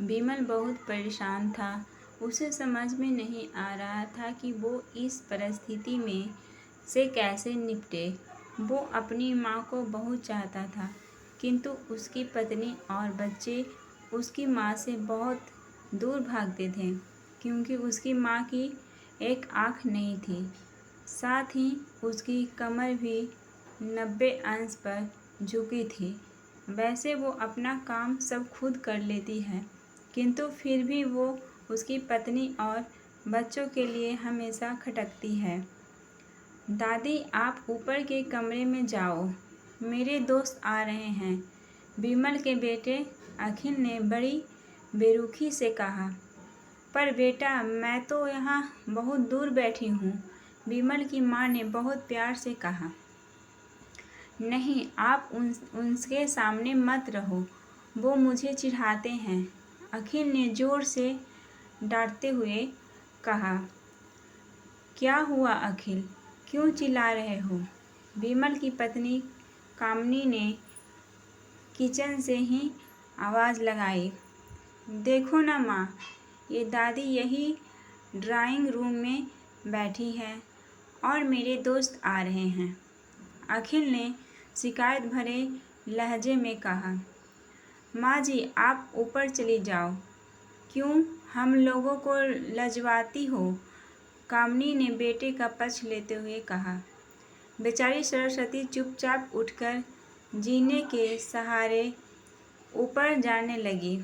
विमल बहुत परेशान था। उसे समझ में नहीं आ रहा था कि वो इस परिस्थिति में से कैसे निपटे। वो अपनी माँ को बहुत चाहता था, किंतु उसकी पत्नी और बच्चे उसकी माँ से बहुत दूर भागते थे, क्योंकि उसकी माँ की एक आँख नहीं थी। साथ ही उसकी कमर भी 90 अंश पर झुकी थी। वैसे वो अपना काम सब खुद कर लेती है, किंतु फिर भी वो उसकी पत्नी और बच्चों के लिए हमेशा खटकती है। दादी, आप ऊपर के कमरे में जाओ, मेरे दोस्त आ रहे हैं, विमल के बेटे अखिल ने बड़ी बेरुखी से कहा। पर बेटा, मैं तो यहाँ बहुत दूर बैठी हूँ, विमल की माँ ने बहुत प्यार से कहा। नहीं, आप उनके सामने मत रहो, वो मुझे चिढ़ाते हैं, अखिल ने जोर से डांटते हुए कहा। क्या हुआ अखिल, क्यों चिल्ला रहे हो? विमल की पत्नी कामनी ने किचन से ही आवाज़ लगाई। देखो ना माँ, ये दादी यही ड्राइंग रूम में बैठी है और मेरे दोस्त आ रहे हैं, अखिल ने शिकायत भरे लहजे में कहा। माँ जी, आप ऊपर चली जाओ, क्यों हम लोगों को लजवाती हो? कामनी ने बेटे का पक्ष लेते हुए कहा। बेचारी सरस्वती चुपचाप उठकर जीने के सहारे ऊपर जाने लगी।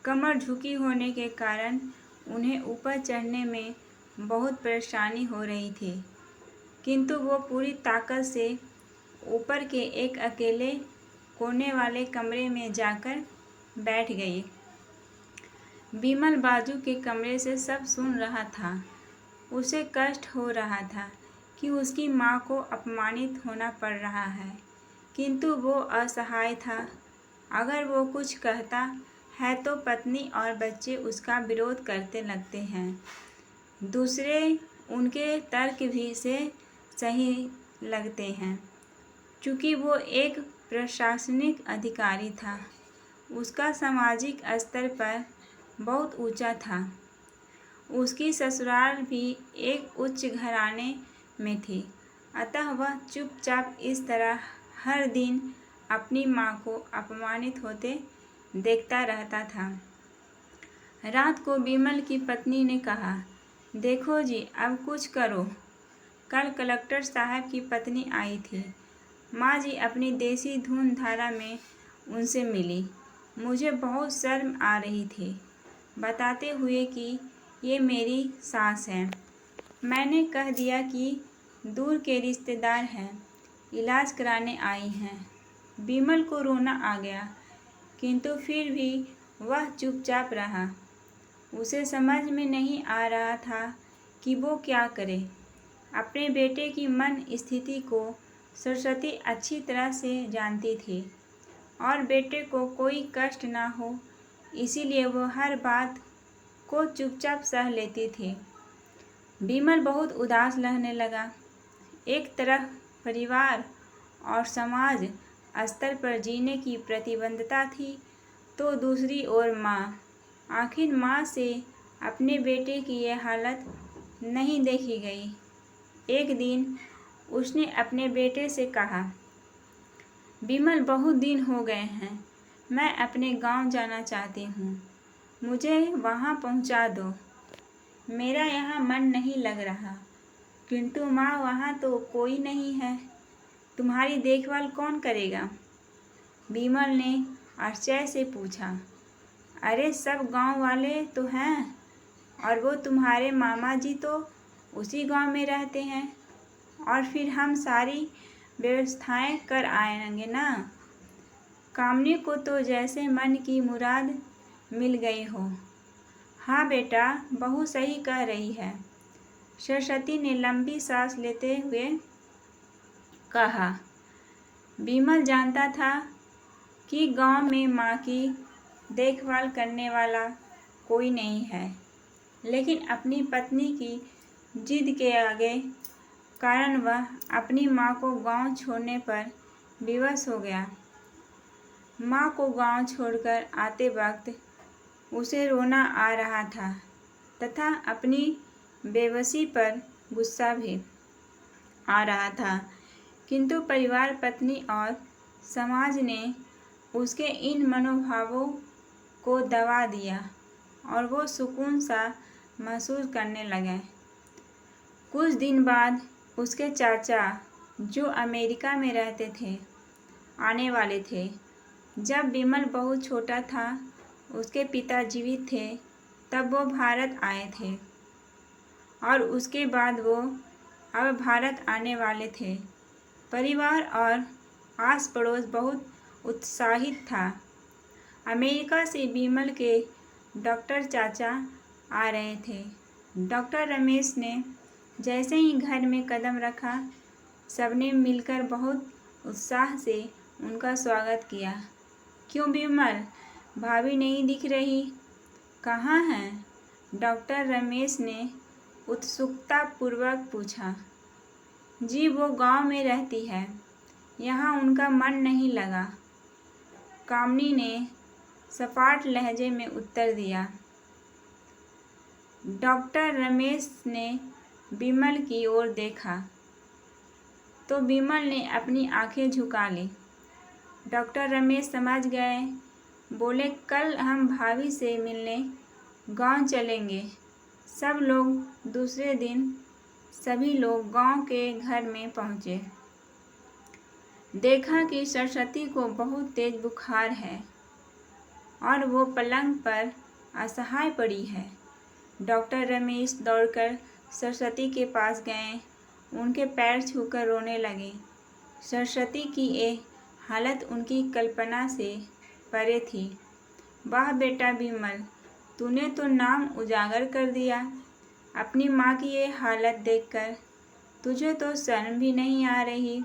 कमर झुकी होने के कारण उन्हें ऊपर चढ़ने में बहुत परेशानी हो रही थी, किंतु वो पूरी ताकत से ऊपर के एक अकेले कोने वाले कमरे में जाकर बैठ गई। विमल बाजू के कमरे से सब सुन रहा था। उसे कष्ट हो रहा था कि उसकी माँ को अपमानित होना पड़ रहा है, किंतु वो असहाय था। अगर वो कुछ कहता है तो पत्नी और बच्चे उसका विरोध करते लगते हैं। दूसरे उनके तर्क भी से सही लगते हैं। चूँकि वो एक प्रशासनिक अधिकारी था, उसका सामाजिक स्तर पर बहुत ऊंचा था। उसकी ससुराल भी एक उच्च घराने में थी, अतः वह चुपचाप इस तरह हर दिन अपनी माँ को अपमानित होते देखता रहता था। रात को विमल की पत्नी ने कहा, देखो जी, अब कुछ करो। कल कलेक्टर साहब की पत्नी आई थी। माँ जी अपनी देसी धुन धारा में उनसे मिली। मुझे बहुत शर्म आ रही थी, बताते हुए कि ये मेरी सास है। मैंने कह दिया कि दूर के रिश्तेदार हैं, इलाज कराने आई हैं। विमल को रोना आ गया, किंतु फिर भी वह चुपचाप रहा। उसे समझ में नहीं आ रहा था कि वो क्या करे। अपने बेटे की मन स्थिति को सरस्वती अच्छी तरह से जानती थी और बेटे को कोई कष्ट ना हो, इसीलिए वो हर बात को चुपचाप सह लेती थी। विमल बहुत उदास लगने लगा। एक तरफ परिवार और समाज स्तर पर जीने की प्रतिबद्धता थी, तो दूसरी ओर माँ। आखिर माँ से अपने बेटे की यह हालत नहीं देखी गई। एक दिन उसने अपने बेटे से कहा, विमल, बहुत दिन हो गए हैं, मैं अपने गांव जाना चाहती हूँ, मुझे वहाँ पहुँचा दो। मेरा यहाँ मन नहीं लग रहा। किंतु माँ, वहाँ तो कोई नहीं है, तुम्हारी देखभाल कौन करेगा? विमल ने आश्चर्य से पूछा। अरे, सब गांव वाले तो हैं, और वो तुम्हारे मामा जी तो उसी गांव में रहते हैं, और फिर हम सारी व्यवस्थाएं कर आएंगे ना। कामनी को तो जैसे मन की मुराद मिल गई हो। हाँ बेटा, बहू सही कह रही है, सरस्वती ने लंबी सांस लेते हुए कहा। विमल जानता था कि गांव में माँ की देखभाल करने वाला कोई नहीं है, लेकिन अपनी पत्नी की जिद के आगे कारण वह अपनी माँ को गांव छोड़ने पर विवश हो गया। माँ को गांव छोड़कर आते वक्त उसे रोना आ रहा था तथा अपनी बेबसी पर गुस्सा भी आ रहा था, किंतु परिवार, पत्नी और समाज ने उसके इन मनोभावों को दबा दिया और वो सुकून सा महसूस करने लगे। कुछ दिन बाद उसके चाचा, जो अमेरिका में रहते थे, आने वाले थे। जब विमल बहुत छोटा था, उसके पिता जीवित थे, तब वो भारत आए थे और उसके बाद वो अब भारत आने वाले थे। परिवार और आस पड़ोस बहुत उत्साहित था। अमेरिका से विमल के डॉक्टर चाचा आ रहे थे। डॉक्टर रमेश ने जैसे ही घर में कदम रखा, सबने मिलकर बहुत उत्साह से उनका स्वागत किया। क्यों विमल, भाभी नहीं दिख रही, कहाँ हैं? डॉक्टर रमेश ने उत्सुकतापूर्वक पूछा। जी, वो गांव में रहती है, यहाँ उनका मन नहीं लगा, कामनी ने सपाट लहजे में उत्तर दिया। डॉक्टर रमेश ने विमल की ओर देखा तो विमल ने अपनी आंखें झुका ली। डॉक्टर रमेश समझ गए, बोले, कल हम भाभी से मिलने गांव चलेंगे। सब लोग दूसरे दिन सभी लोग गांव के घर में पहुंचे। देखा कि सरस्वती को बहुत तेज बुखार है और वो पलंग पर असहाय पड़ी है। डॉक्टर रमेश दौड़कर सरस्वती के पास गए, उनके पैर छूकर रोने लगे। सरस्वती की ये हालत उनकी कल्पना से परे थी। वाह बेटा विमल, तूने तो नाम उजागर कर दिया। अपनी माँ की ये हालत देखकर तुझे तो शर्म भी नहीं आ रही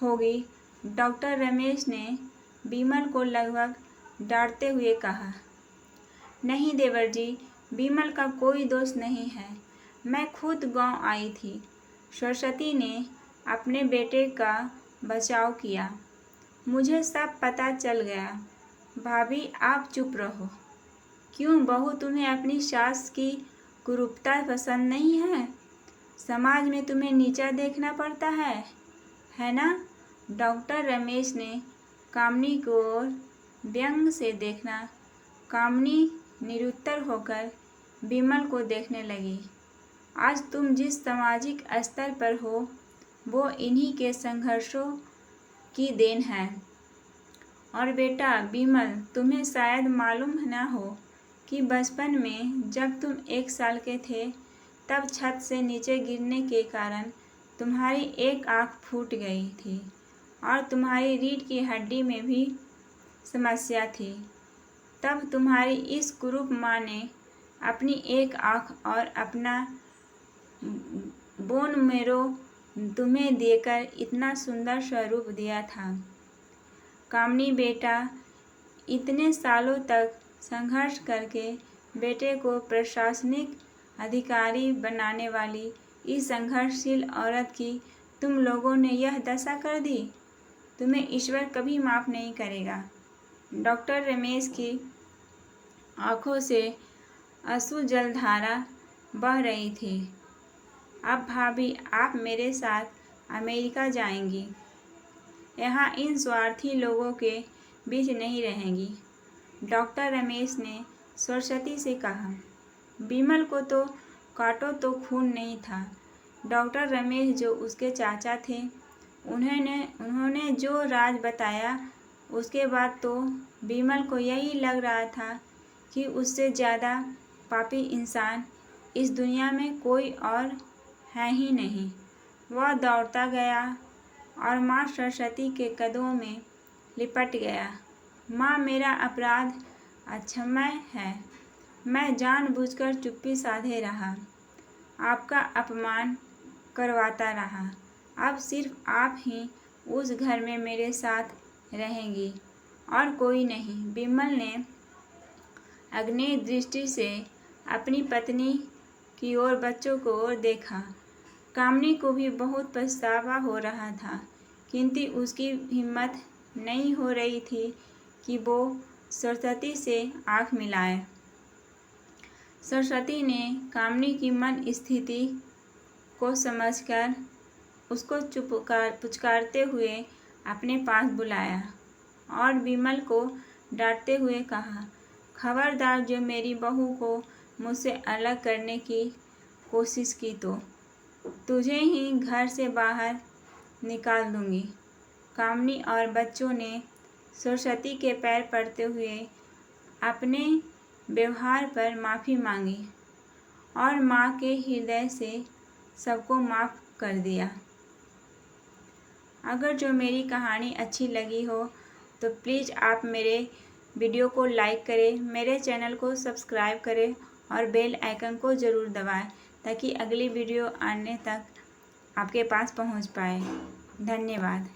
होगी। डॉक्टर रमेश ने विमल को लगभग डांटते हुए कहा। नहीं देवर जी, विमल का कोई दोष नहीं है, मैं खुद गांव आई थी। सरस्वती ने अपने बेटे का बचाव किया। मुझे सब पता चल गया। भाभी, आप चुप रहो। क्यों बहू, तुम्हें अपनी सास की कुरूपता पसंद नहीं है? समाज में तुम्हें नीचा देखना पड़ता है ना? डॉक्टर रमेश ने कामनी को व्यंग से देखना। कामनी निरुत्तर होकर विमल को देखने लगी। आज तुम जिस सामाजिक स्तर पर हो, वो इन्हीं के संघर्षों की देन है। और बेटा विमल, तुम्हें शायद मालूम न हो कि बचपन में जब तुम 1 साल के थे, तब छत से नीचे गिरने के कारण तुम्हारी एक आँख फूट गई थी और तुम्हारी रीढ़ की हड्डी में भी समस्या थी। तब तुम्हारी इस कुरूप माँ ने अपनी एक आँख और अपना बोन मेरो तुम्हें देकर इतना सुंदर स्वरूप दिया था। कामनी बेटा, इतने सालों तक संघर्ष करके बेटे को प्रशासनिक अधिकारी बनाने वाली इस संघर्षशील औरत की तुम लोगों ने यह दशा कर दी। तुम्हें ईश्वर कभी माफ़ नहीं करेगा। डॉक्टर रमेश की आंखों से आंसू जलधारा बह रही थी। अब भाभी, आप मेरे साथ अमेरिका जाएंगी, यहाँ इन स्वार्थी लोगों के बीच नहीं रहेंगी। डॉक्टर रमेश ने सरस्वती से कहा। विमल को तो काटो तो खून नहीं था। डॉक्टर रमेश, जो उसके चाचा थे, उन्होंने जो राज बताया, उसके बाद तो विमल को यही लग रहा था कि उससे ज़्यादा पापी इंसान इस दुनिया में कोई और है ही नहीं। वह दौड़ता गया और माँ सरस्वती के कदमों में लिपट गया। माँ, मेरा अपराध अक्षम्य है। मैं जानबूझकर चुप्पी साधे रहा, आपका अपमान करवाता रहा। अब सिर्फ आप ही उस घर में मेरे साथ रहेंगी और कोई नहीं। विमल ने अग्नि दृष्टि से अपनी पत्नी की ओर, बच्चों को ओर देखा। कामनी को भी बहुत पछतावा हो रहा था, किंतु उसकी हिम्मत नहीं हो रही थी कि वो सरस्वती से आँख मिलाए। सरस्वती ने कामिनी की मन स्थिति को समझकर उसको पुचकारते हुए अपने पास बुलाया और विमल को डांटते हुए कहा, खबरदार जो मेरी बहू को मुझसे अलग करने की कोशिश की तो तुझे ही घर से बाहर निकाल दूंगी। कामिनी और बच्चों ने सरस्वती के पैर पड़ते हुए अपने व्यवहार पर माफ़ी मांगी और माँ के हृदय से सबको माफ़ कर दिया। अगर जो मेरी कहानी अच्छी लगी हो तो प्लीज़ आप मेरे वीडियो को लाइक करें, मेरे चैनल को सब्सक्राइब करें और बेल आइकन को ज़रूर दबाएं ताकि अगली वीडियो आने तक आपके पास पहुंच पाए। धन्यवाद।